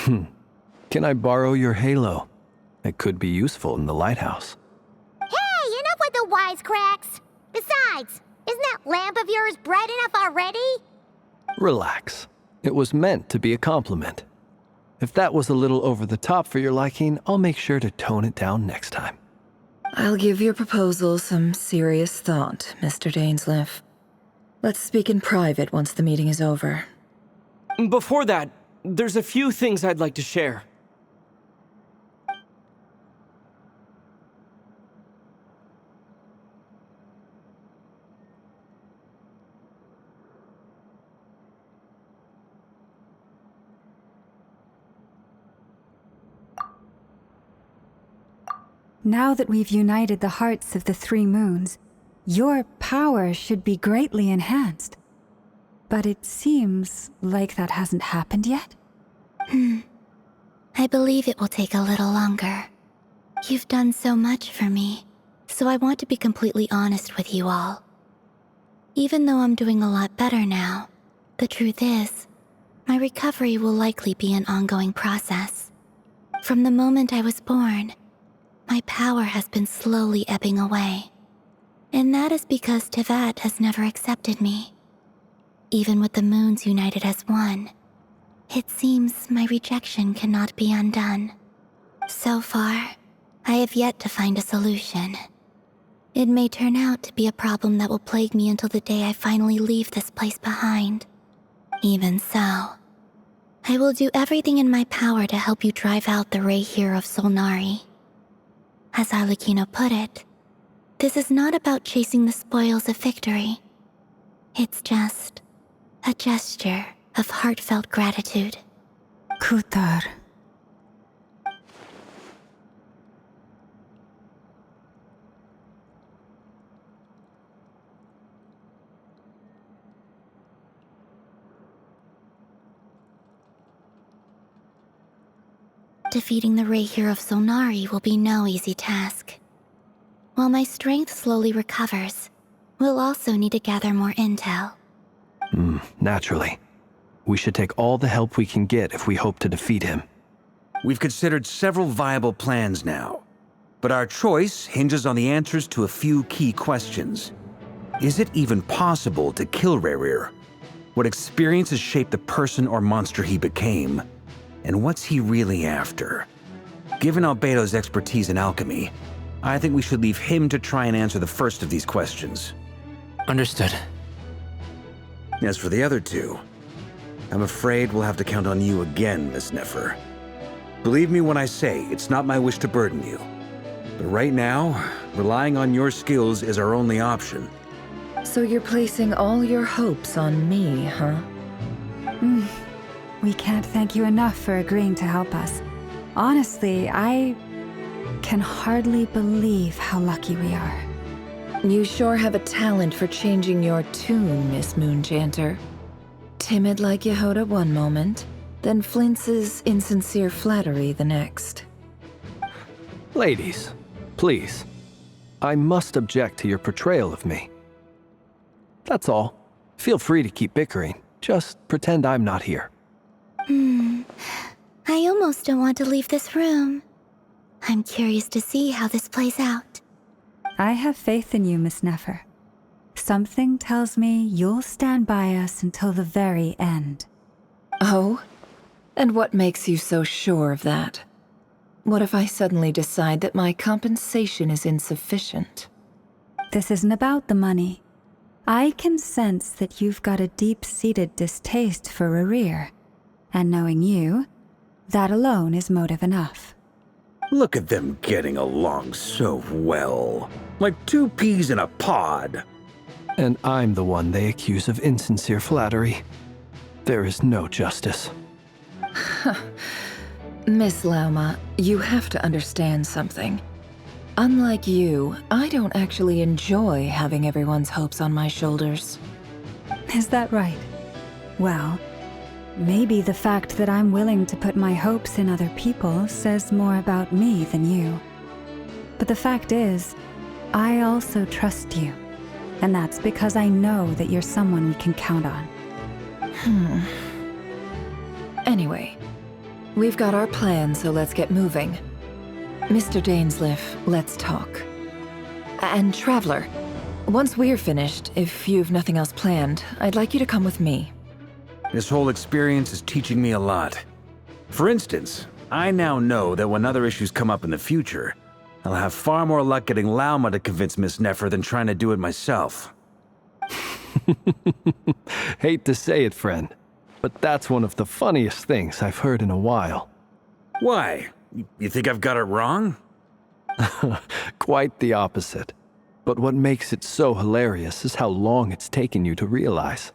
Can I borrow your halo? It could be useful in the lighthouse. Hey, enough with the wisecracks! Besides, isn't that lamp of yours bright enough already? Relax. It was meant to be a compliment. If that was a little over the top for your liking, I'll make sure to tone it down next time. I'll give your proposal some serious thought, Mr. Dainsleif. Let's speak in private once the meeting is over. Before that, there's a few things I'd like to share. Now that we've united the hearts of the three moons, your power should be greatly enhanced. But it seems like that hasn't happened yet? I believe it will take a little longer. You've done so much for me, so I want to be completely honest with you all. Even though I'm doing a lot better now, the truth is, my recovery will likely be an ongoing process. From the moment I was born, my power has been slowly ebbing away. And that is because Tevat has never accepted me. Even with the moons united as one, it seems my rejection cannot be undone. So far, I have yet to find a solution. It may turn out to be a problem that will plague me until the day I finally leave this place behind. Even so, I will do everything in my power to help you drive out the Ray here of Solnari. As Arlecchino put it, this is not about chasing the spoils of victory. It's just a gesture of heartfelt gratitude. Kutar. Defeating the Ray here of Solnari will be no easy task. While my strength slowly recovers, we'll also need to gather more intel. Naturally. We should take all the help we can get if we hope to defeat him. We've considered several viable plans now, but our choice hinges on the answers to a few key questions. Is it even possible to kill Rerir? What experiences shaped the person or monster he became? And what's he really after? Given Albedo's expertise in alchemy, I think we should leave him to try and answer the first of these questions. Understood. As for the other two, I'm afraid we'll have to count on you again, Miss Nefer. Believe me when I say it's not my wish to burden you. But right now, relying on your skills is our only option. So you're placing all your hopes on me, huh? We can't thank you enough for agreeing to help us. Honestly, I can hardly believe how lucky we are. You sure have a talent for changing your tune, Miss Moonchanter. Timid like Yehoda one moment, then flinches insincere flattery the next. Ladies, please. I must object to your portrayal of me. That's all. Feel free to keep bickering. Just pretend I'm not here. I almost don't want to leave this room. I'm curious to see how this plays out. I have faith in you, Miss Nefer. Something tells me you'll stand by us until the very end. Oh? And what makes you so sure of that? What if I suddenly decide that my compensation is insufficient? This isn't about the money. I can sense that you've got a deep-seated distaste for Rerir. And knowing you, that alone is motive enough. Look at them getting along so well. Like two peas in a pod. And I'm the one they accuse of insincere flattery. There is no justice. Miss Lauma, you have to understand something. Unlike you, I don't actually enjoy having everyone's hopes on my shoulders. Is that right? Well, maybe the fact that I'm willing to put my hopes in other people says more about me than you. But the fact is, I also trust you. And that's because I know that you're someone we can count on. Anyway, We've got our plan, so let's get moving. Mr. Dainsleif, let's talk. And Traveler, once we're finished, if you've nothing else planned, I'd like you to come with me. This whole experience is teaching me a lot. For instance, I now know that when other issues come up in the future, I'll have far more luck getting Lauma to convince Miss Nefer than trying to do it myself. Hate to say it, friend, but that's one of the funniest things I've heard in a while. Why? You think I've got it wrong? Quite the opposite. But what makes it so hilarious is how long it's taken you to realize.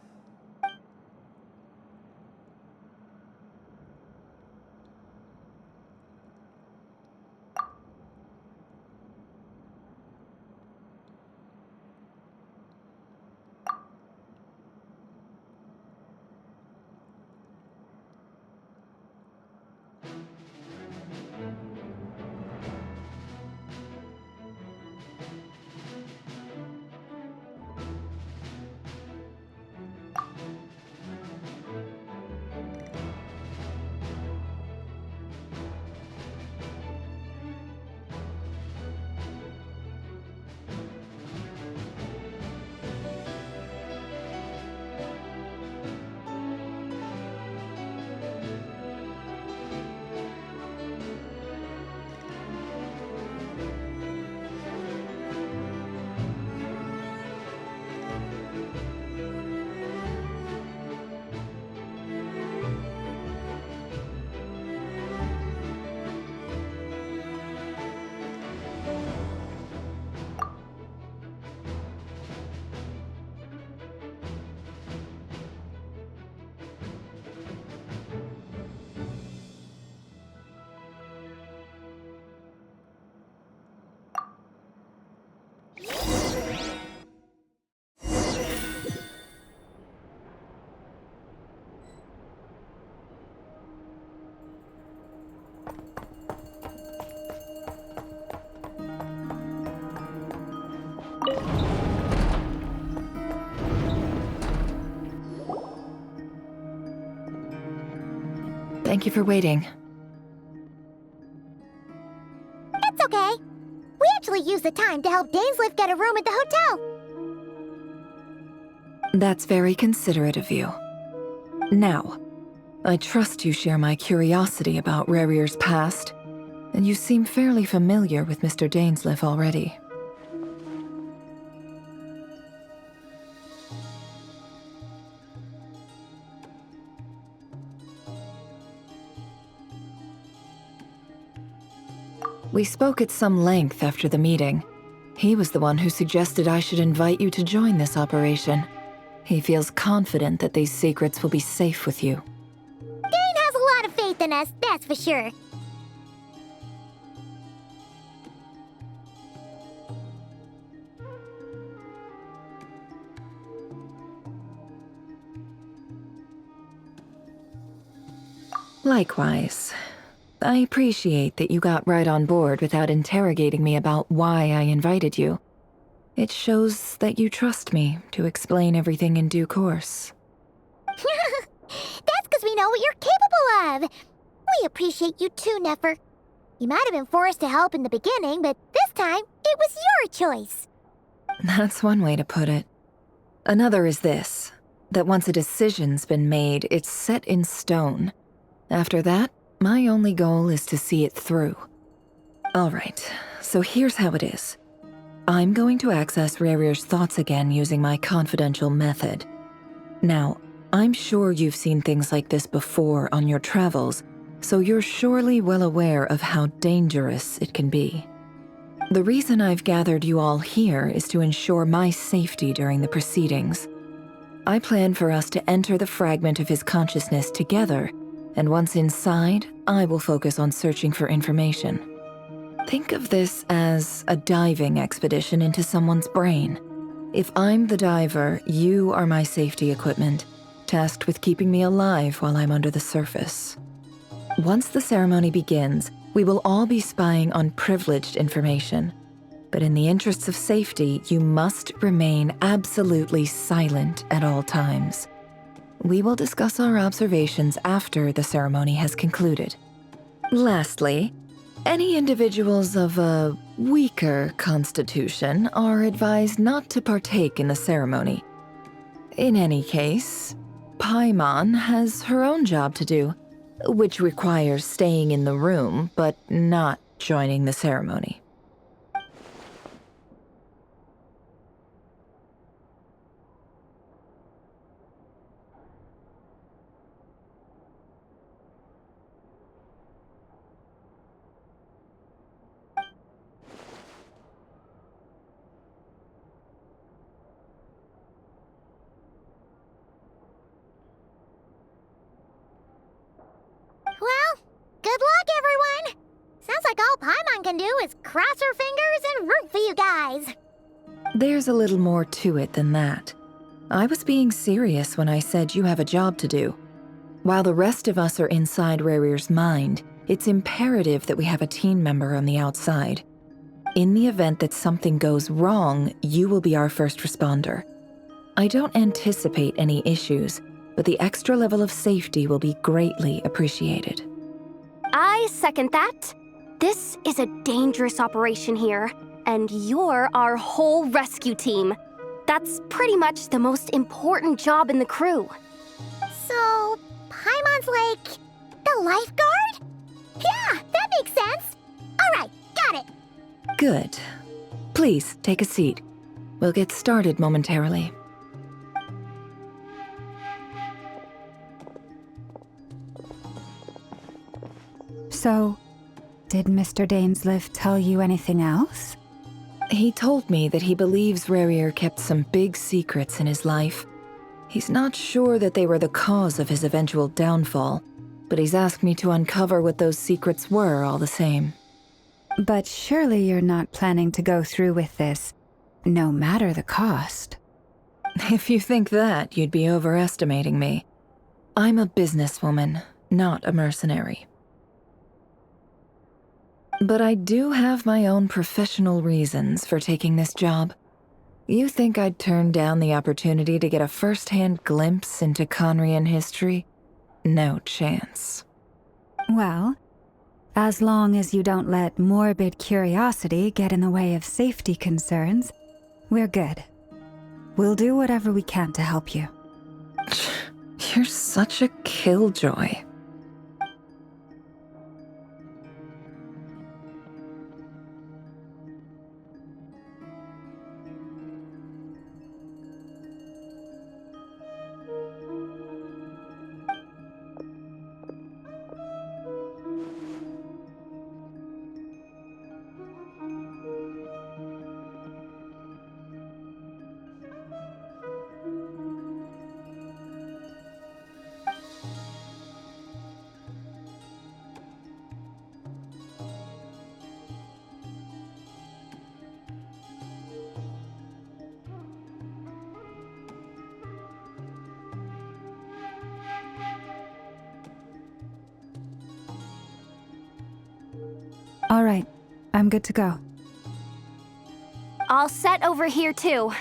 Thank you for waiting. It's okay. We actually used the time to help Dainsleif get a room at the hotel. That's very considerate of you. Now, I trust you share my curiosity about Rerir's past, and you seem fairly familiar with Mr. Dainsleif already. We spoke at some length after the meeting. He was the one who suggested I should invite you to join this operation. He feels confident that these secrets will be safe with you. Dane has a lot of faith in us, that's for sure. Likewise. I appreciate that you got right on board without interrogating me about why I invited you. It shows that you trust me to explain everything in due course. That's because we know what you're capable of. We appreciate you too, Nefer. You might have been forced to help in the beginning, but this time, it was your choice. That's one way to put it. Another is this, that once a decision's been made, it's set in stone. After that, my only goal is to see it through. Alright, so here's how it is. I'm going to access Rerir's thoughts again using my confidential method. Now, I'm sure you've seen things like this before on your travels, so you're surely well aware of how dangerous it can be. The reason I've gathered you all here is to ensure my safety during the proceedings. I plan for us to enter the fragment of his consciousness together, and once inside, I will focus on searching for information. Think of this as a diving expedition into someone's brain. If I'm the diver, you are my safety equipment, tasked with keeping me alive while I'm under the surface. Once the ceremony begins, we will all be spying on privileged information. But in the interests of safety, you must remain absolutely silent at all times. We will discuss our observations after the ceremony has concluded. Lastly, any individuals of a weaker constitution are advised not to partake in the ceremony. In any case, Paimon has her own job to do, which requires staying in the room but not joining the ceremony. Well, good luck, everyone! Sounds like all Paimon can do is cross her fingers and root for you guys. There's a little more to it than that. I was being serious when I said you have a job to do. While the rest of us are inside Rarir's mind, it's imperative that we have a team member on the outside. In the event that something goes wrong, you will be our first responder. I don't anticipate any issues, but the extra level of safety will be greatly appreciated. I second that. This is a dangerous operation here, and you're our whole rescue team. That's pretty much the most important job in the crew. So, Paimon's like the lifeguard? Yeah, that makes sense. All right, got it. Good. Please, take a seat. We'll get started momentarily. So, did Mr. Dainsleif tell you anything else? He told me that he believes Rarir kept some big secrets in his life. He's not sure that they were the cause of his eventual downfall, but he's asked me to uncover what those secrets were all the same. But surely you're not planning to go through with this, no matter the cost. If you think that, you'd be overestimating me. I'm a businesswoman, not a mercenary. But I do have my own professional reasons for taking this job. You think I'd turn down the opportunity to get a first-hand glimpse into Conrian history? No chance. Well, as long as you don't let morbid curiosity get in the way of safety concerns, we're good. We'll do whatever we can to help you. You're such a killjoy. All right, I'm good to go. All set over here, too.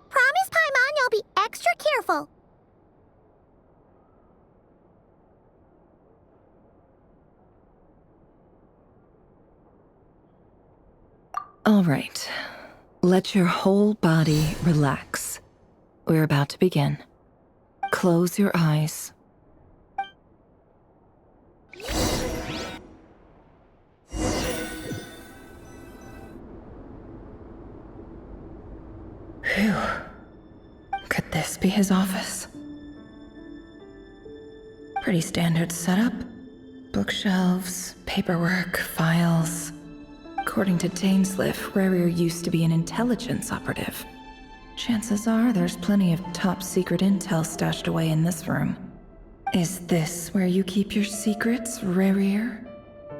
Promise, Paimon, you'll be extra careful. All right. Let your whole body relax. We're about to begin. Close your eyes. Phew. Could this be his office? Pretty standard setup. Bookshelves, paperwork, files. According to Dainsleif, Rarir used to be an intelligence operative. Chances are there's plenty of top-secret intel stashed away in this room. Is this where you keep your secrets, Rarir?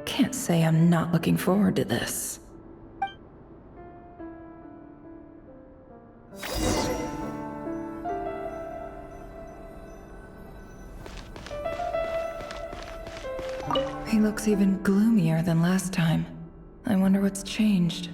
Can't say I'm not looking forward to this. He looks even gloomier than last time. I wonder what's changed.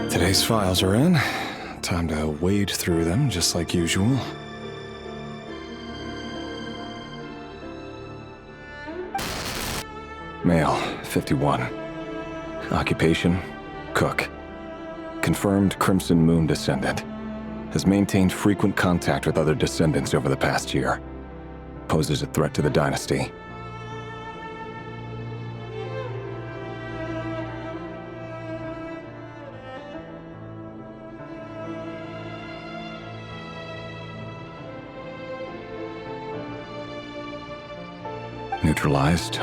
Today's files are in. Time to wade through them just like usual. Male, 51. Occupation, cook. Confirmed Crimson Moon descendant. Has maintained frequent contact with other descendants over the past year. Poses a threat to the dynasty. Neutralized.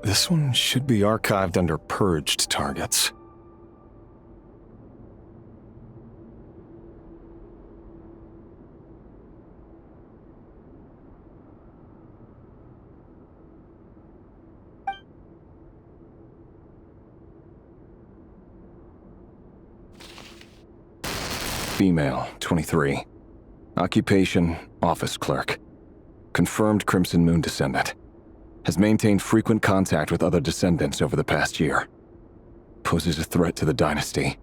This one should be archived under purged targets. Female, 23. Occupation, office clerk. Confirmed Crimson Moon descendant. Has maintained frequent contact with other descendants over the past year. Poses a threat to the dynasty.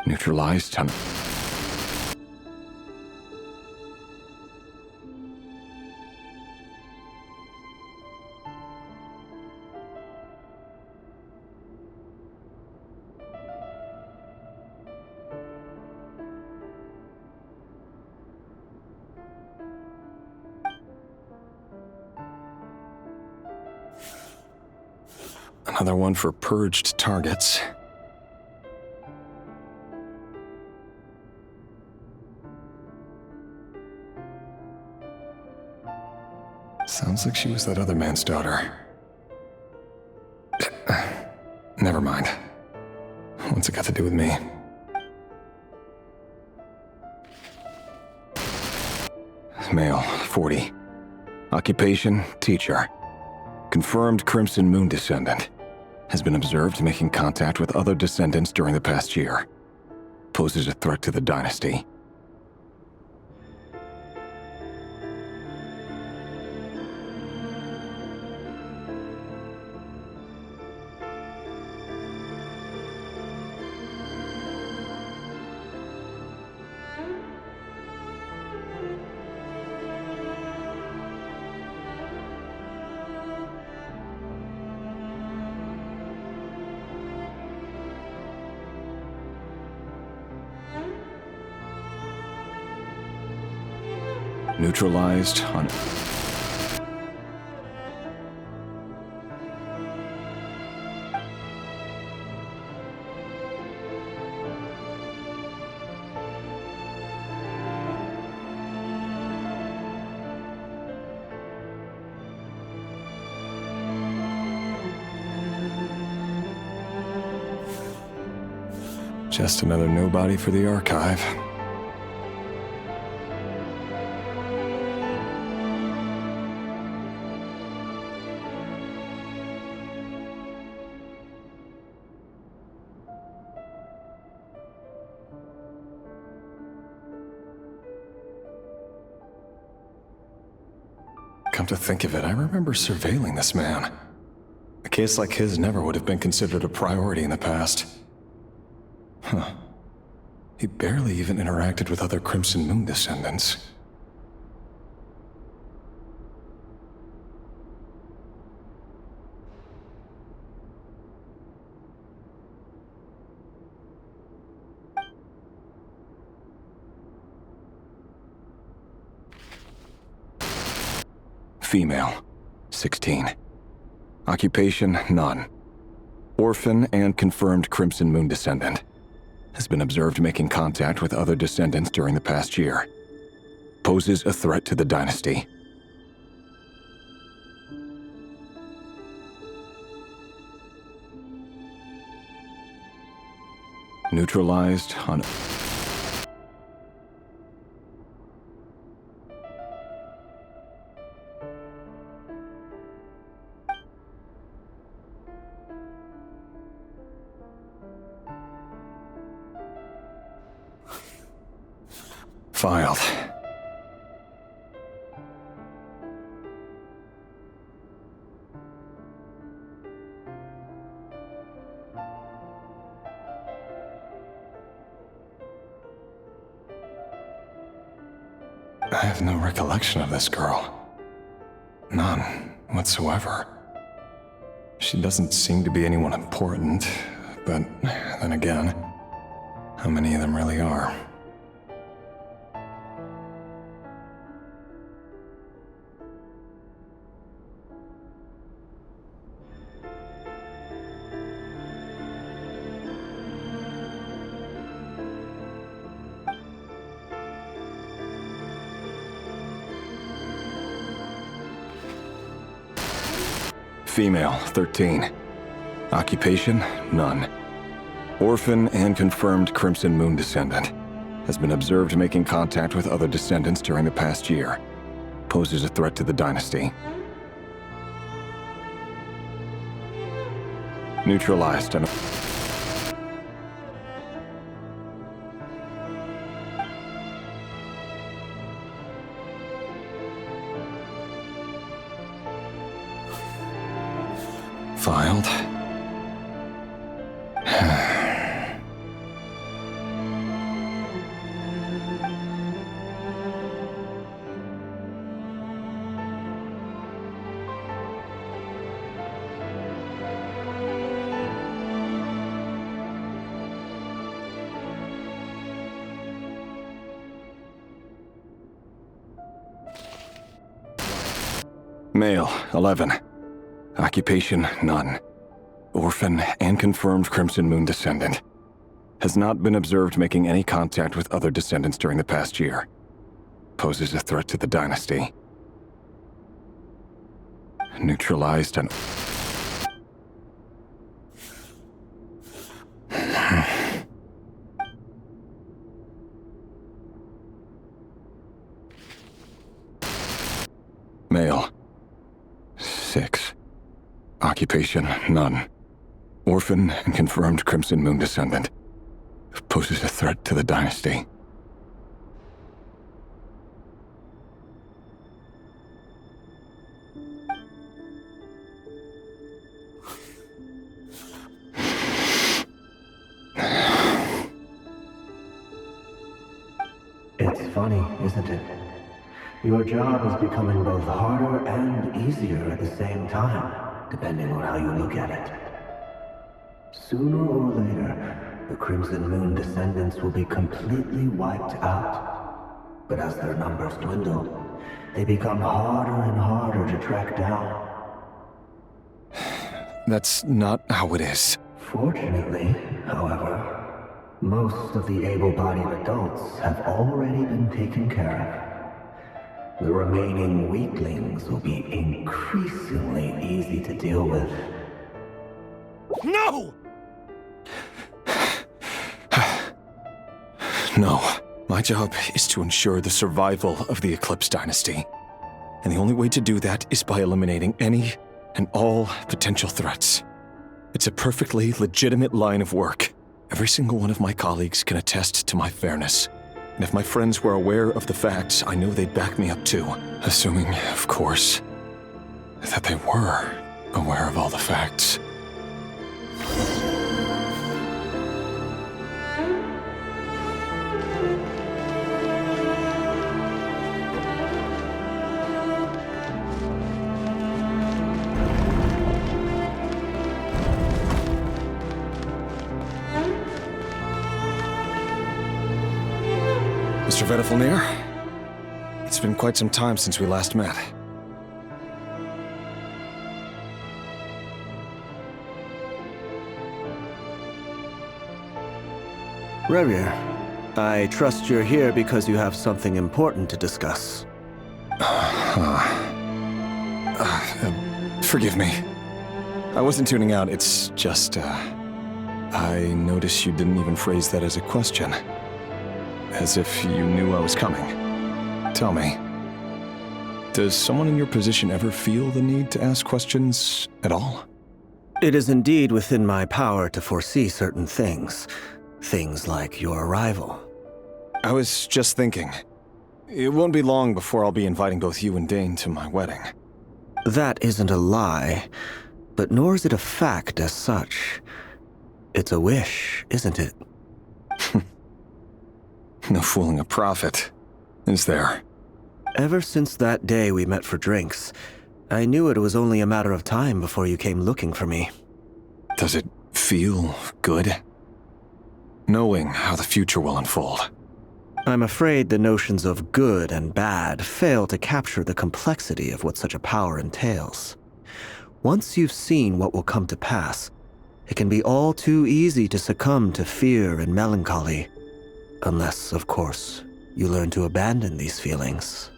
Neutralized. Another one for purged targets. Sounds like she was that other man's daughter. Never mind. What's it got to do with me? Male, 40. Occupation, teacher. Confirmed Crimson Moon descendant. Has been observed making contact with other descendants during the past year. Poses a threat to the dynasty. Neutralized on... Just another nobody for the archive. Come to think of it, I remember surveilling this man. case like his never would have been considered a priority in the past. Huh. He barely even interacted with other Crimson Moon descendants. Female, 16. Occupation, none. Orphan and confirmed Crimson Moon descendant. Has been observed making contact with other descendants during the past year. Poses a threat to the dynasty. Neutralized on... Filed. I have no recollection of this girl. None whatsoever. She doesn't seem to be anyone important, but then again, how many of them really are? Female, 13. Occupation, none. Orphan and confirmed Crimson Moon descendant. Has been observed making contact with other descendants during the past year. Poses a threat to the dynasty. Neutralized on... Filed. Male, 11. Occupation, none. Orphan and confirmed Crimson Moon descendant. Has not been observed making any contact with other descendants during the past year. Poses a threat to the dynasty. Neutralized on... Male. 6. Occupation, none. Orphan and confirmed Crimson Moon descendant. Poses a threat to the dynasty. It's funny, isn't it? Your job is becoming both harder and easier at the same time, depending on how you look at it. Sooner or later, the Crimson Moon descendants will be completely wiped out. But as their numbers dwindle, they become harder and harder to track down. That's not how it is. Fortunately, however, most of the able-bodied adults have already been taken care of. The remaining weaklings will be increasingly easy to deal with. No! No. My job is to ensure the survival of the Eclipse Dynasty. And the only way to do that is by eliminating any and all potential threats. It's a perfectly legitimate line of work. Every single one of my colleagues can attest to my fairness. And if my friends were aware of the facts, I know they'd back me up too. Assuming, of course, that they were. aware of all the facts. Mr. Vedifalnir, it's been quite some time since we last met. Rerir, I trust you're here because you have something important to discuss. Forgive me. I wasn't tuning out, it's just, I noticed you didn't even phrase that as a question. As if you knew I was coming. Tell me, does someone in your position ever feel the need to ask questions at all? It is indeed within my power to foresee certain things. Things like your arrival. I was just thinking, it won't be long before I'll be inviting both you and Dane to my wedding. That isn't a lie, but nor is it a fact as such. It's a wish, isn't it? No fooling a prophet, is there? Ever since that day we met for drinks, I knew it was only a matter of time before you came looking for me. Does it feel good? Knowing how the future will unfold. I'm afraid the notions of good and bad fail to capture the complexity of what such a power entails. Once you've seen what will come to pass, it can be all too easy to succumb to fear and melancholy. Unless, of course, you learn to abandon these feelings.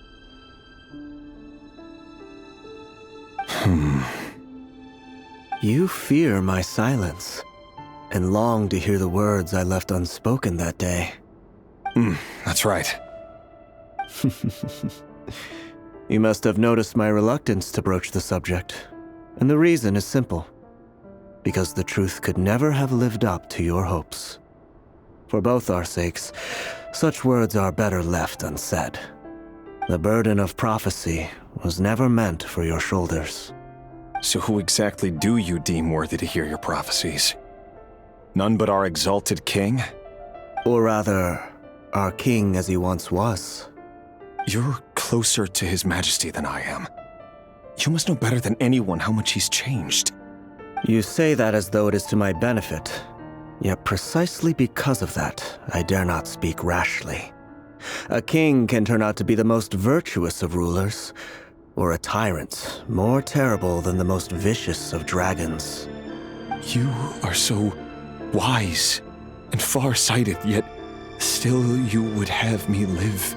You fear my silence, and long to hear the words I left unspoken that day. That's right. You must have noticed my reluctance to broach the subject, and the reason is simple. Because the truth could never have lived up to your hopes. For both our sakes, such words are better left unsaid. The burden of prophecy was never meant for your shoulders. So who exactly do you deem worthy to hear your prophecies? None but our exalted king? Or rather, our king as he once was. You're closer to his majesty than I am. You must know better than anyone how much he's changed. You say that as though it is to my benefit. Yet precisely because of that, I dare not speak rashly. A king can turn out to be the most virtuous of rulers, or a tyrant more terrible than the most vicious of dragons. You are so wise and far-sighted, yet still you would have me live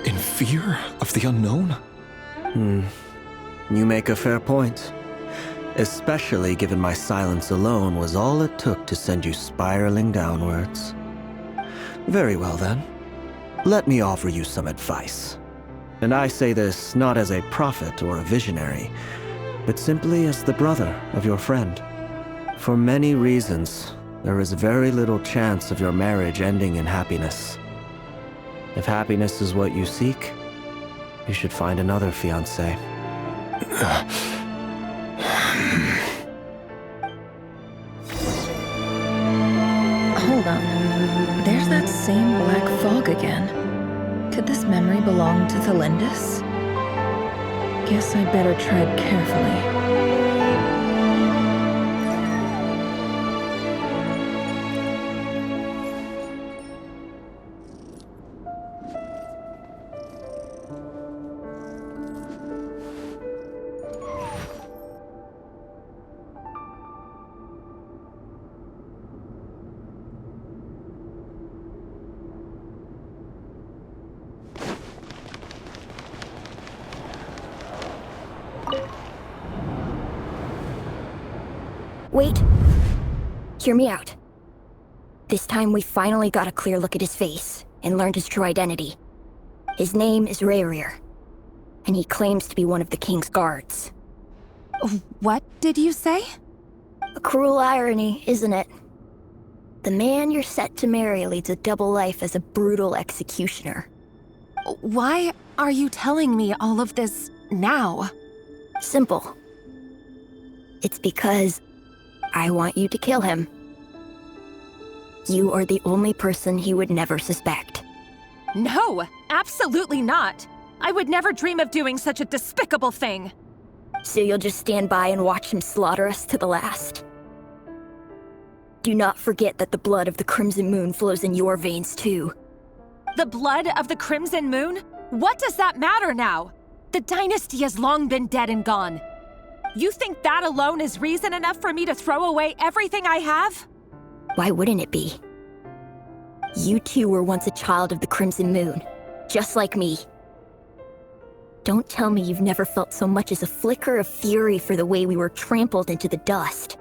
in fear of the unknown? You make a fair point. Especially given my silence alone was all it took to send you spiraling downwards. Very well then. Let me offer you some advice. And I say this not as a prophet or a visionary, but simply as the brother of your friend. For many reasons, there is very little chance of your marriage ending in happiness. If happiness is what you seek, you should find another fiancé. Hold on. There's that same black fog again. Could this memory belong to Thelindis? Guess I better tread carefully. Wait. Hear me out. This time we finally got a clear look at his face and learned his true identity. His name is Rerir, and he claims to be one of the king's guards. What did you say? A cruel irony, isn't it? The man you're set to marry leads a double life as a brutal executioner. Why are you telling me all of this now? Simple. It's because I want you to kill him. You are the only person he would never suspect. No, absolutely not. I would never dream of doing such a despicable thing. So you'll just stand by and watch him slaughter us to the last? Do not forget that the blood of the Crimson Moon flows in your veins too. The blood of the Crimson Moon? What does that matter now? The dynasty has long been dead and gone. You think that alone is reason enough for me to throw away everything I have? Why wouldn't it be? You too were once a child of the Crimson Moon, just like me. Don't tell me you've never felt so much as a flicker of fury for the way we were trampled into the dust.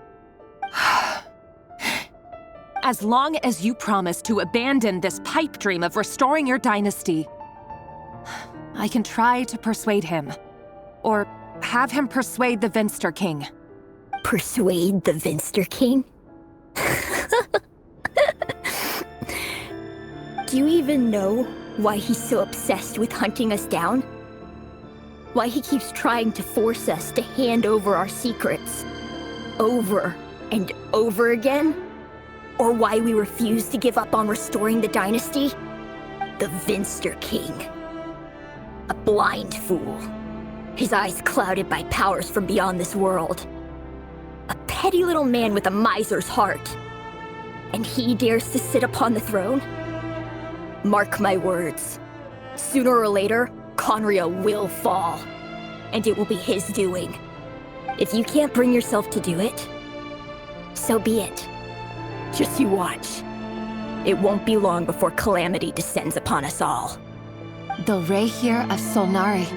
As long as you promise to abandon this pipe dream of restoring your dynasty, I can try to persuade him. Or have him persuade the Vinster King. Persuade the Vinster King? Do you even know why he's so obsessed with hunting us down? Why he keeps trying to force us to hand over our secrets over and over again? Or why we refuse to give up on restoring the dynasty? The Vinster King. A blind fool. His eyes clouded by powers from beyond this world. A petty little man with a miser's heart. And he dares to sit upon the throne? Mark my words. Sooner or later, Conria will fall. And it will be his doing. If you can't bring yourself to do it, so be it. Just you watch. It won't be long before calamity descends upon us all. The Rehir of Solnari.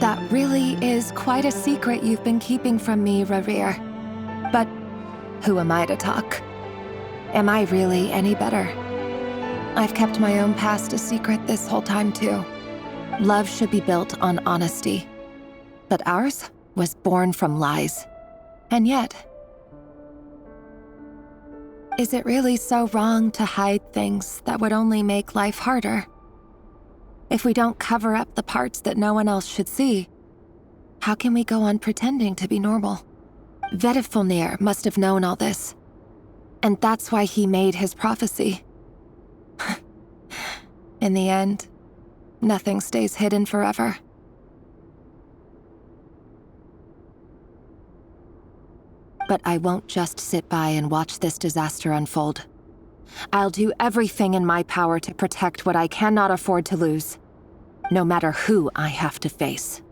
That really is quite a secret you've been keeping from me, Rerir. But who am I to talk? Am I really any better? I've kept my own past a secret this whole time too. Love should be built on honesty. But ours was born from lies. And yet, is it really so wrong to hide things that would only make life harder? If we don't cover up the parts that no one else should see, how can we go on pretending to be normal? Vedifulnir must have known all this. And that's why he made his prophecy. In the end, nothing stays hidden forever. But I won't just sit by and watch this disaster unfold. I'll do everything in my power to protect what I cannot afford to lose, no matter who I have to face.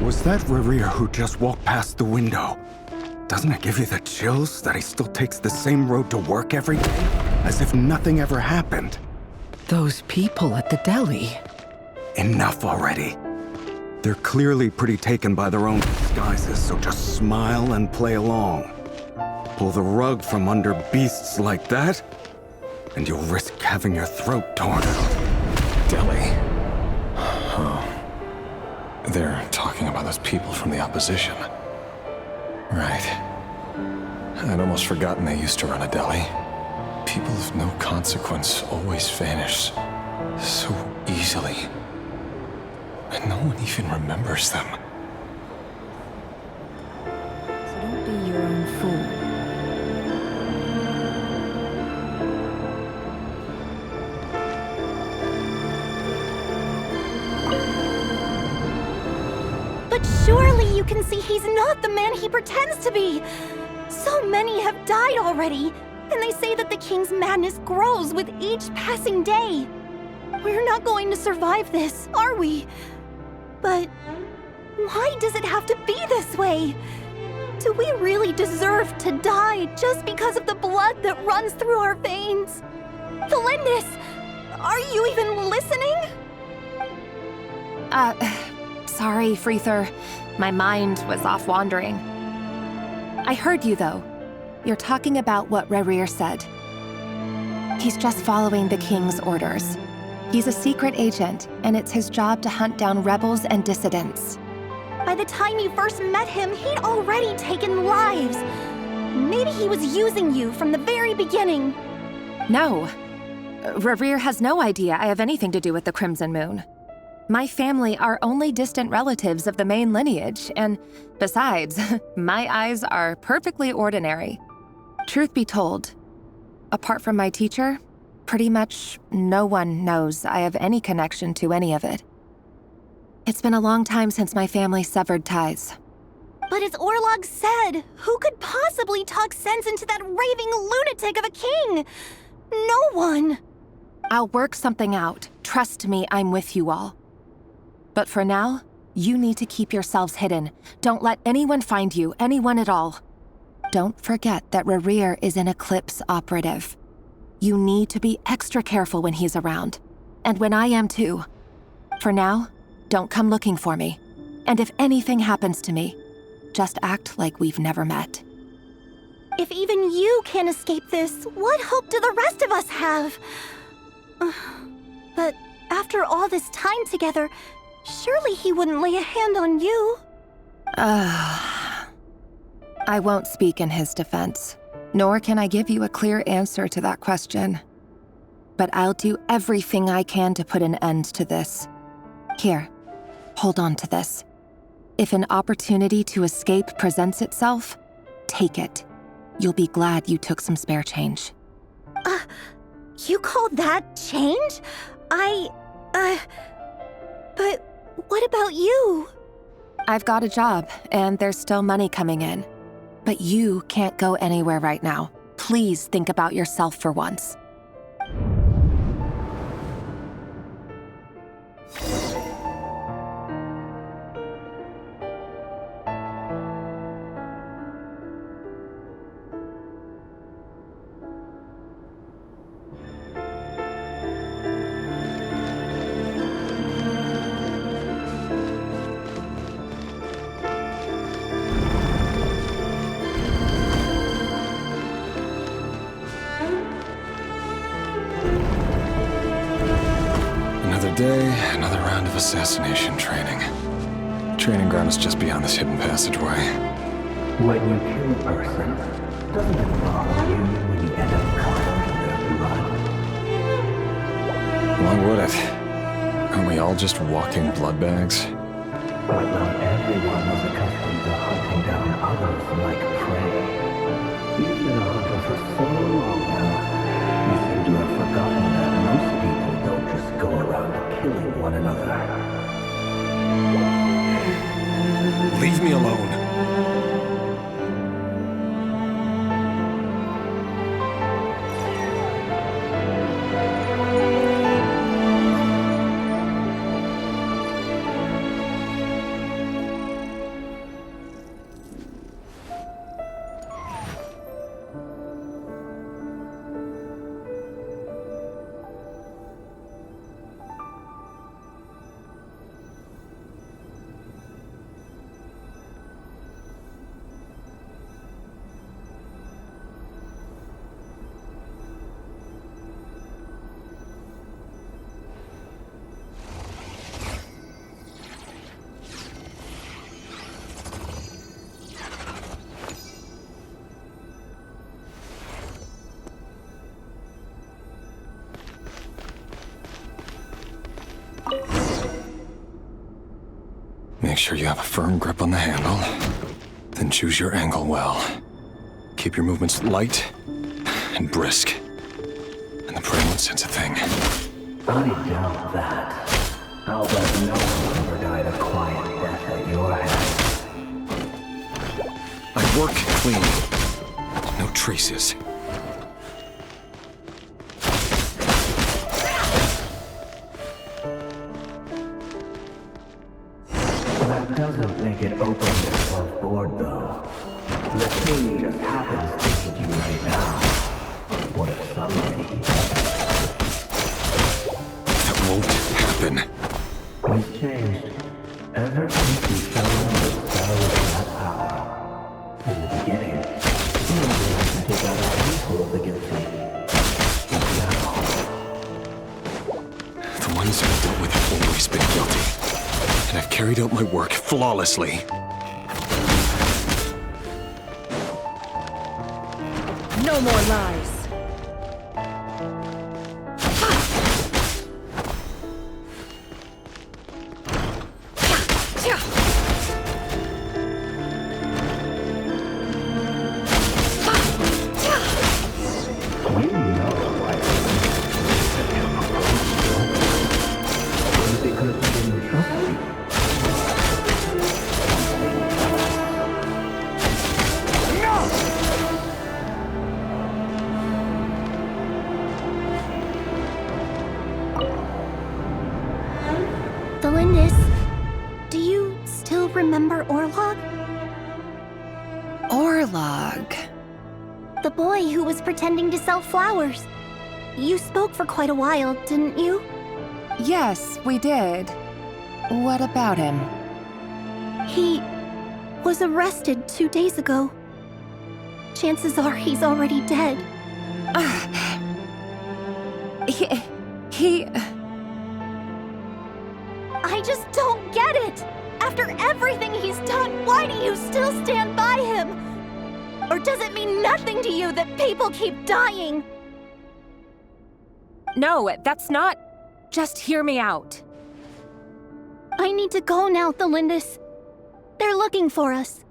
Was that Rerir who just walked past the window? Doesn't it give you the chills that he still takes the same road to work every day? As if nothing ever happened. Those people at the deli. Enough already. They're clearly pretty taken by their own disguises, so just smile and play along. Pull the rug from under beasts like that, and you'll risk having your throat torn out. Deli. Oh. They're talking about those people from the opposition. Right. I'd almost forgotten they used to run a deli. People of no consequence always vanish so easily. And no one even remembers them. So don't be your own fool. But surely you can see he's not the man he pretends to be! So many have died already, and they say that the king's madness grows with each passing day. We're not going to survive this, are we? But why does it have to be this way? Do we really deserve to die just because of the blood that runs through our veins? Valendis, are you even listening? Sorry, Freether. My mind was off wandering. I heard you, though. you're talking about what Rerir said. He's just following the king's orders. He's a secret agent, and it's his job to hunt down rebels and dissidents. By the time you first met him, he'd already taken lives. Maybe he was using you from the very beginning. No. Rerir has no idea I have anything to do with the Crimson Moon. My family are only distant relatives of the main lineage, and besides, my eyes are perfectly ordinary. Truth be told, apart from my teacher, pretty much no one knows I have any connection to any of it. It's been a long time since my family severed ties. But as Orlog said, who could possibly talk sense into that raving lunatic of a king? No one. I'll work something out. Trust me, I'm with you all. But for now, you need to keep yourselves hidden. Don't let anyone find you, anyone at all. Don't forget that Rerir is an Eclipse operative. You need to be extra careful when he's around. And when I am too. For now, don't come looking for me. And if anything happens to me, just act like we've never met. If even you can't escape this, what hope do the rest of us have? But after all this time together, surely he wouldn't lay a hand on you. I won't speak in his defense, nor can I give you a clear answer to that question. But I'll do everything I can to put an end to this. Here, hold on to this. If an opportunity to escape presents itself, take it. You'll be glad you took some spare change. You call that change? But what about you? I've got a job, and there's still money coming in. But you can't go anywhere right now. Please think about yourself for once. Another day, another round of assassination training. Training ground is just beyond this hidden passageway. When you kill a person, doesn't it bother you when you end up covered in their blood? Why would it? Aren't we all just walking blood bags? But not everyone was accustomed to hunting down others like prey. You've been a hunter for so long now, you seem to have forgotten that most people don't just go around killing one another. Leave me alone. Make sure you have a firm grip on the handle, then choose your angle well. Keep your movements light and brisk, and the prey won't sense a thing. I doubt that. I'll bet no one ever died a quiet death at your hands. I work clean. No traces. That doesn't make it open above board, though. The king just happens to need you right now. What if somebody... That won't happen. He's changed. Ever since he fell under the spell of that power. In the beginning, he was always been guilty, and I've carried out my work flawlessly. No more lies. Delindis, do you still remember Orlog? Orlog. The boy who was pretending to sell flowers. You spoke for quite a while, didn't you? Yes, we did. What about him? He was arrested 2 days ago. Chances are he's already dead. He... I just don't get it! After everything he's done, why do you still stand by him? Or does it mean nothing to you that people keep dying? No, that's not... Just hear me out. I need to go now, Delindis. They're looking for us.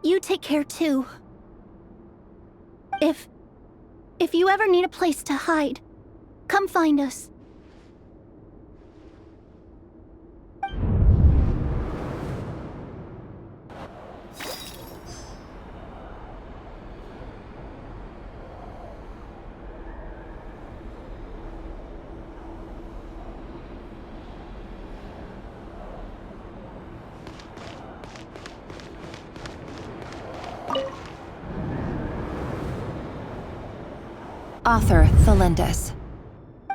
You take care too. If you ever need a place to hide, come find us. Author, Thelindis.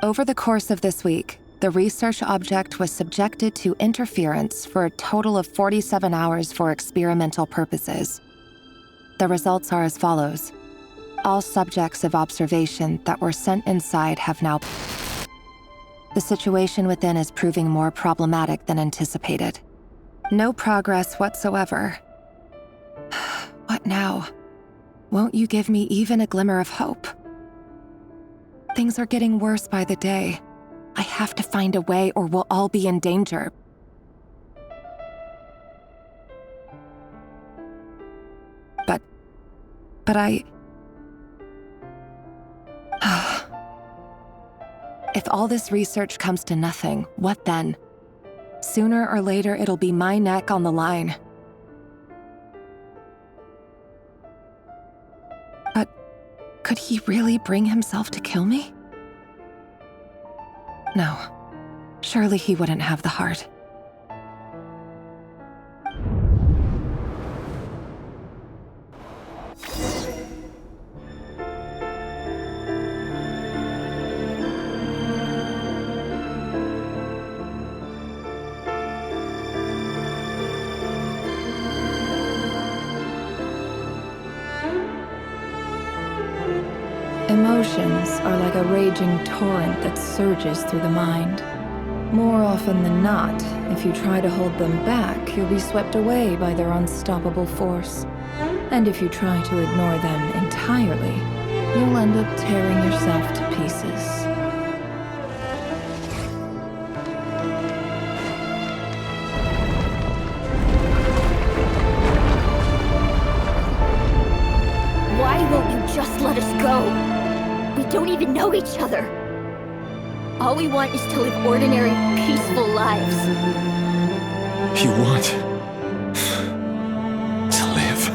Over the course of this week, the research object was subjected to interference for a total of 47 hours for experimental purposes. The results are as follows. All subjects of observation that were sent inside have now... The situation within is proving more problematic than anticipated. No progress whatsoever. What now? Won't you give me even a glimmer of hope? Things are getting worse by the day. I have to find a way or we'll all be in danger. But I... If all this research comes to nothing, what then? Sooner or later, it'll be my neck on the line. But could he really bring himself to kill me? No. Surely he wouldn't have the heart. Emotions are like a raging torrent that surges through the mind. More often than not, if you try to hold them back, you'll be swept away by their unstoppable force. And if you try to ignore them entirely, you'll end up tearing yourself to pieces. Why won't you just let us go? We don't even know each other. All we want is to live ordinary, peaceful lives. You want to live?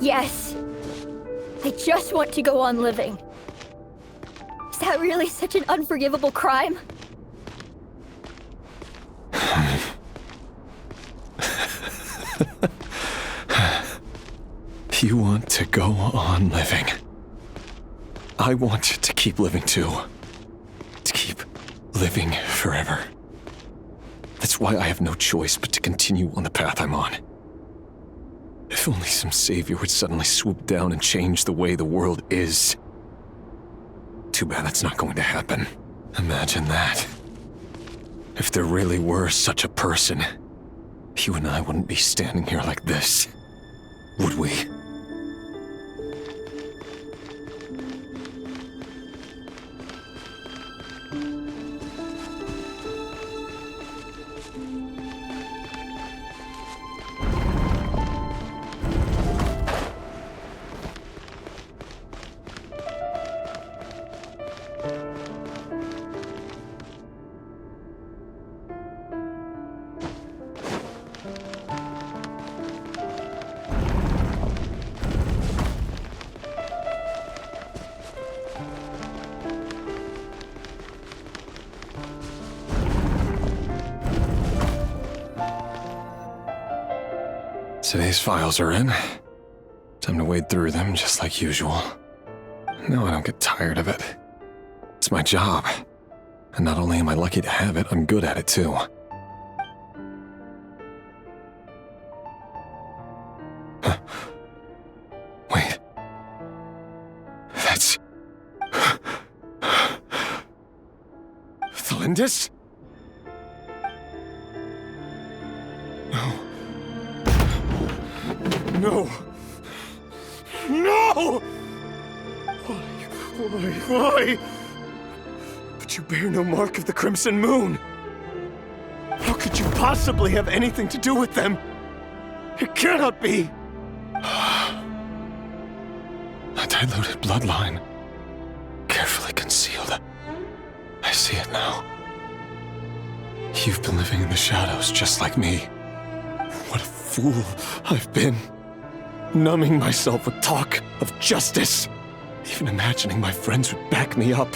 Yes. I just want to go on living. Is that really such an unforgivable crime? You want to go on living. I want to keep living too. To keep living forever. That's why I have no choice but to continue on the path I'm on. If only some savior would suddenly swoop down and change the way the world is. Too bad that's not going to happen. Imagine that. If there really were such a person, you and I wouldn't be standing here like this, would we? Today's files are in. Time to wade through them just like usual. No, I don't get tired of it. It's my job. And not only am I lucky to have it, I'm good at it too. Huh. Wait. That's... Thalindis? No! No! Why? But you bear no mark of the Crimson Moon! How could you possibly have anything to do with them? It cannot be! A diluted bloodline. Carefully concealed. I see it now. You've been living in the shadows just like me. What a fool I've been. Numbing myself with talk of justice. Even imagining my friends would back me up.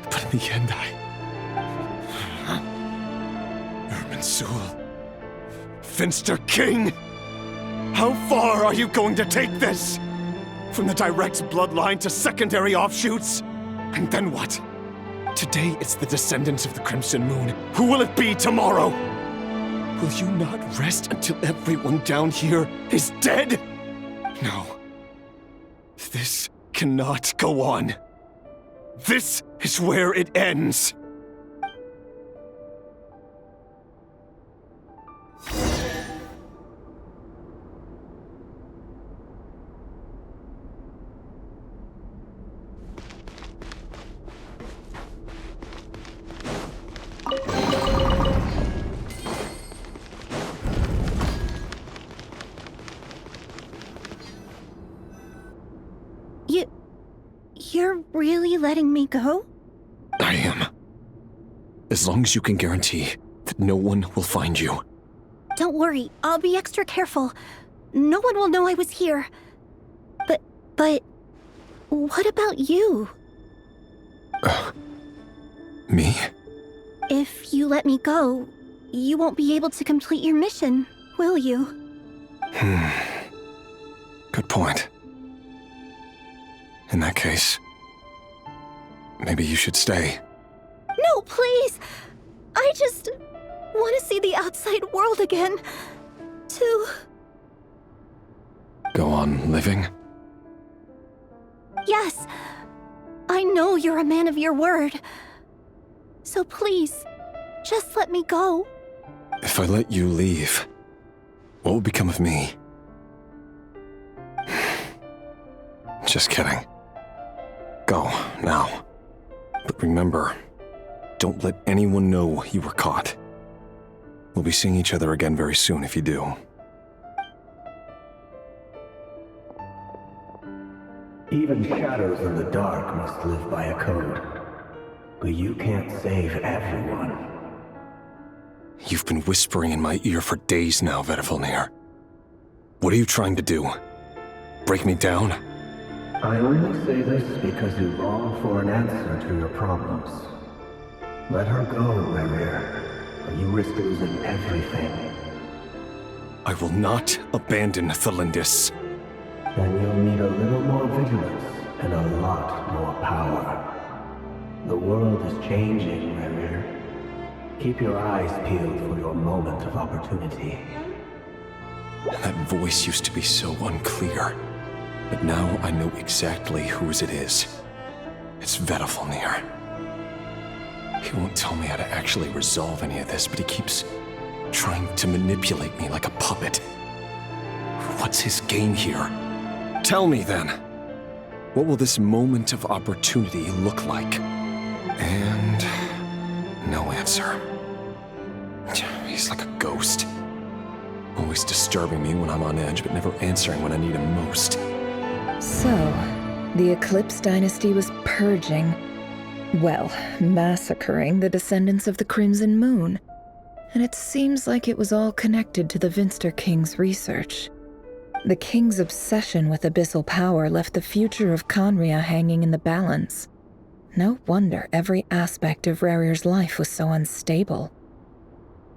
But in the end, Irminsul. Finster King! How far are you going to take this? From the direct bloodline to secondary offshoots? And then what? Today it's the descendants of the Crimson Moon. Who will it be tomorrow? Will you not rest until everyone down here is dead? No. This cannot go on. This is where it ends. You're really letting me go? I am. As long as you can guarantee that no one will find you. Don't worry, I'll be extra careful. No one will know I was here. But... what about you? Me? If you let me go, you won't be able to complete your mission, will you? Good point. In that case, maybe you should stay. No, please! I just want to see the outside world again. To... Go on living? Yes. I know you're a man of your word. So please, just let me go. If I let you leave, what will become of me? Just kidding. Go, now. But remember, don't let anyone know you were caught. We'll be seeing each other again very soon if you do. Even shadows in the dark must live by a code. But you can't save everyone. You've been whispering in my ear for days now, Vedifalnir. What are you trying to do? Break me down? I only say this because you long for an answer to your problems. Let her go, Rerir, or you risk losing everything. I will not abandon Thalindis. Then you'll need a little more vigilance and a lot more power. The world is changing, Rerir. Keep your eyes peeled for your moment of opportunity. That voice used to be so unclear, but now I know exactly whose it is. It's Vedalfnir. He won't tell me how to actually resolve any of this, but he keeps trying to manipulate me like a puppet. What's his game here? Tell me then. What will this moment of opportunity look like? And no answer. He's like a ghost. Always disturbing me when I'm on edge, but never answering when I need him most. So, the Eclipse Dynasty was purging, well, massacring the descendants of the Crimson Moon. And it seems like it was all connected to the Vinster King's research. The King's obsession with abyssal power left the future of Conria hanging in the balance. No wonder every aspect of Rarir's life was so unstable.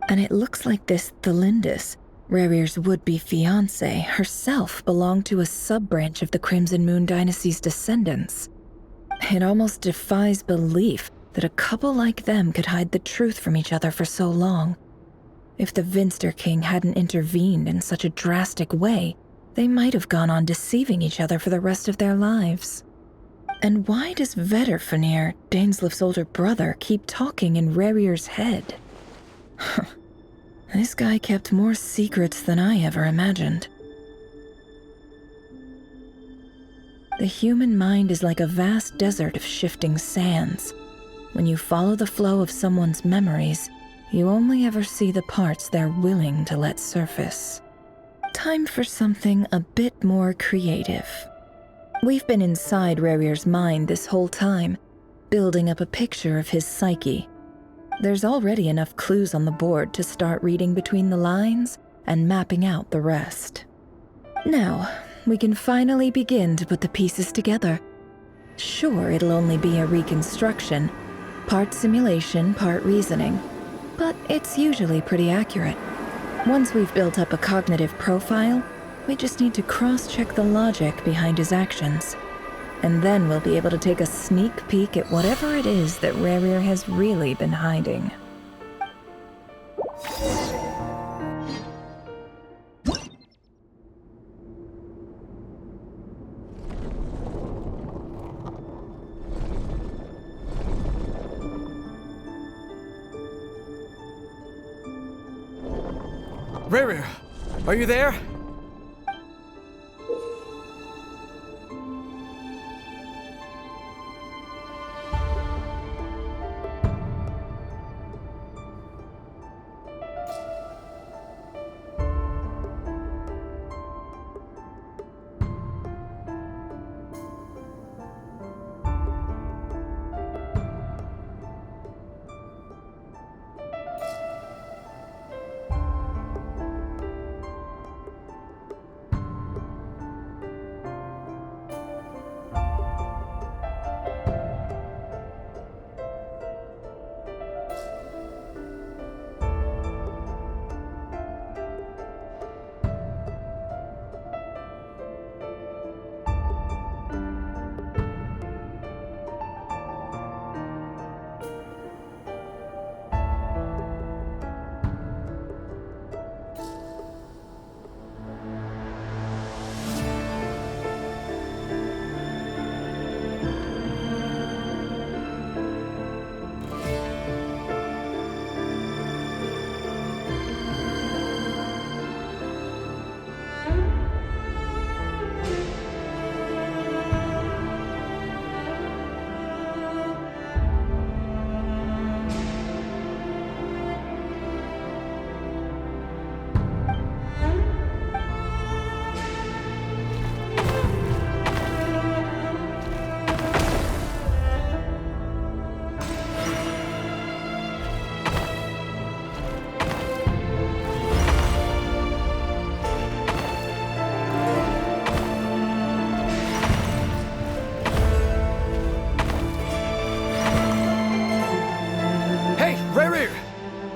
And it looks like this Thelindis, Rarir's would-be fiancé, herself belonged to a sub-branch of the Crimson Moon Dynasty's descendants. It almost defies belief that a couple like them could hide the truth from each other for so long. If the Vinster King hadn't intervened in such a drastic way, they might have gone on deceiving each other for the rest of their lives. And why does Vedalfnir, Daneslif's older brother, keep talking in Rarir's head? This guy kept more secrets than I ever imagined. The human mind is like a vast desert of shifting sands. When you follow the flow of someone's memories, you only ever see the parts they're willing to let surface. Time for something a bit more creative. We've been inside Rarir's mind this whole time, building up a picture of his psyche. There's already enough clues on the board to start reading between the lines and mapping out the rest. Now, we can finally begin to put the pieces together. Sure, it'll only be a reconstruction, part simulation, part reasoning, but it's usually pretty accurate. Once we've built up a cognitive profile, we just need to cross-check the logic behind his actions. And then we'll be able to take a sneak peek at whatever it is that Rarir has really been hiding. Rarir, are you there?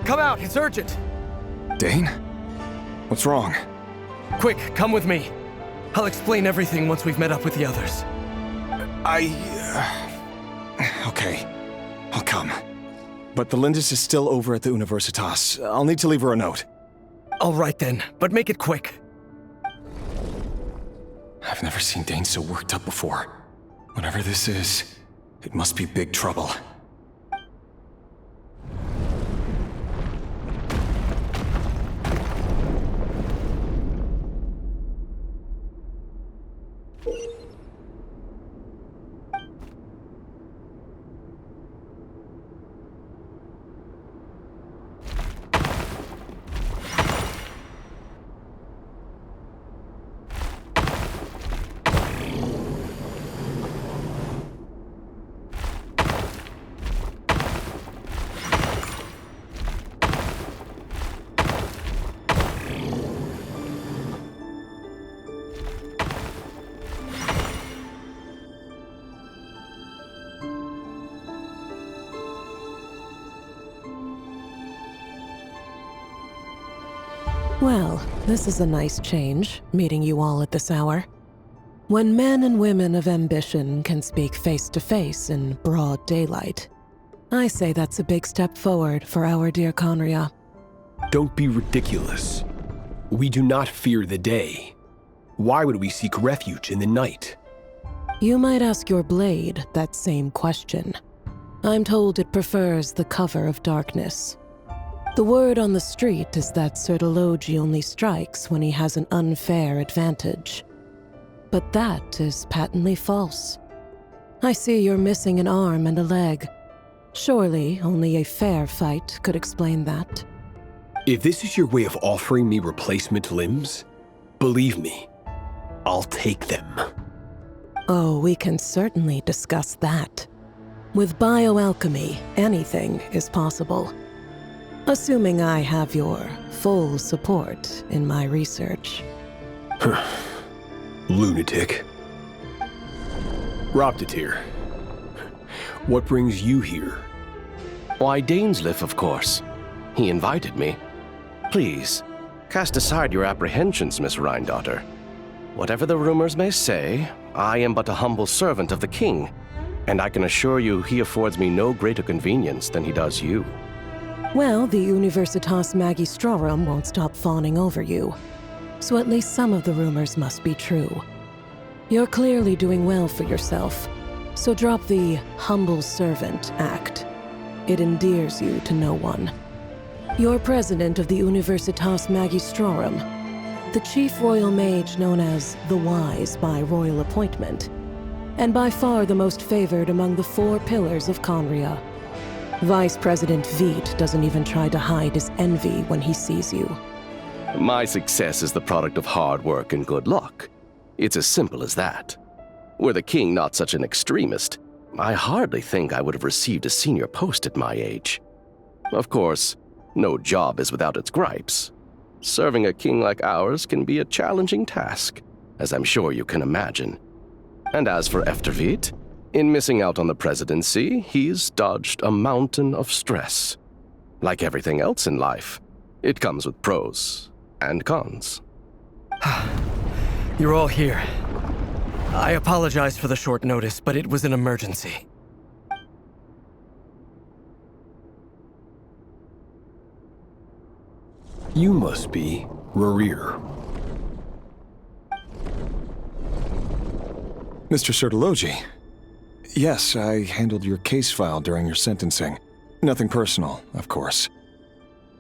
Come out, it's urgent. Dane? What's wrong? Quick, come with me. I'll explain everything once we've met up with the others. Okay. I'll come. but the Lindis is still over at the Universitas. I'll need to leave her a note. All right then, but make it quick. I've never seen Dane so worked up before. Whatever this is, it must be big trouble. Well, this is a nice change, meeting you all at this hour. When men and women of ambition can speak face to face in broad daylight, I say that's a big step forward for our dear Conria. Don't be ridiculous. We do not fear the day. Why would we seek refuge in the night? You might ask your blade that same question. I'm told it prefers the cover of darkness. The word on the street is that Sertologi only strikes when he has an unfair advantage. But that is patently false. I see you're missing an arm and a leg. Surely only a fair fight could explain that. If this is your way of offering me replacement limbs, believe me, I'll take them. Oh, we can certainly discuss that. With bioalchemy, anything is possible. Assuming I have your full support in my research. Lunatic. Roptatir, what brings you here? Why, Dainsleif, of course. He invited me. Please, cast aside your apprehensions, Miss Rhindaughter. Whatever the rumors may say, I am but a humble servant of the king, and I can assure you he affords me no greater convenience than he does you. Well, the Universitas Magistrorum won't stop fawning over you, so at least some of the rumors must be true. You're clearly doing well for yourself, so drop the humble servant act. It endears you to no one. You're president of the Universitas Magistrorum, the chief royal mage known as the Wise by royal appointment, and by far the most favored among the 4 pillars of Conria. Vice President Veit doesn't even try to hide his envy when he sees you. My success is the product of hard work and good luck. It's as simple as that. Were the king not such an extremist, I hardly think I would have received a senior post at my age. Of course, no job is without its gripes. Serving a king like ours can be a challenging task, as I'm sure you can imagine. And as for Efterveit, in missing out on the presidency, he's dodged a mountain of stress. Like everything else in life, it comes with pros and cons. You're all here. I apologize for the short notice, but it was an emergency. You must be Rerir. Mr. Sertologi. Yes, I handled your case file during your sentencing. Nothing personal, of course.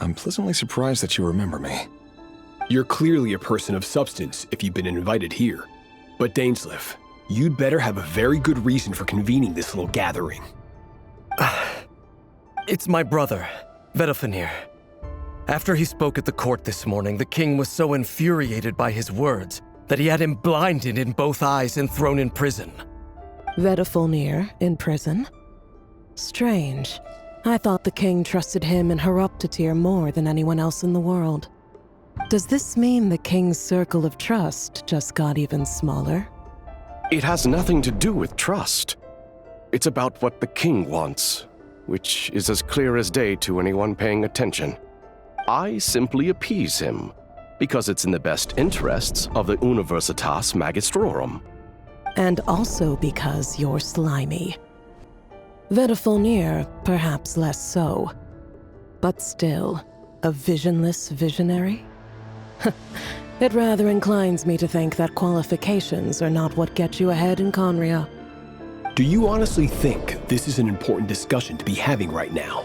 I'm pleasantly surprised that you remember me. You're clearly a person of substance if you've been invited here. But Dainsleif, you'd better have a very good reason for convening this little gathering. It's my brother, Vedofenir. After he spoke at the court this morning, the king was so infuriated by his words that he had him blinded in both eyes and thrown in prison. Vedofenir in prison? Strange. I thought the king trusted him and Roptatir more than anyone else in the world. Does this mean the king's circle of trust just got even smaller? It has nothing to do with trust. It's about what the king wants, which is as clear as day to anyone paying attention. I simply appease him, because it's in the best interests of the Universitas Magistrorum. And also because you're slimy. Vedafilnir, perhaps less so. But still, a visionless visionary? It rather inclines me to think that qualifications are not what get you ahead in Conria. Do you honestly think this is an important discussion to be having right now?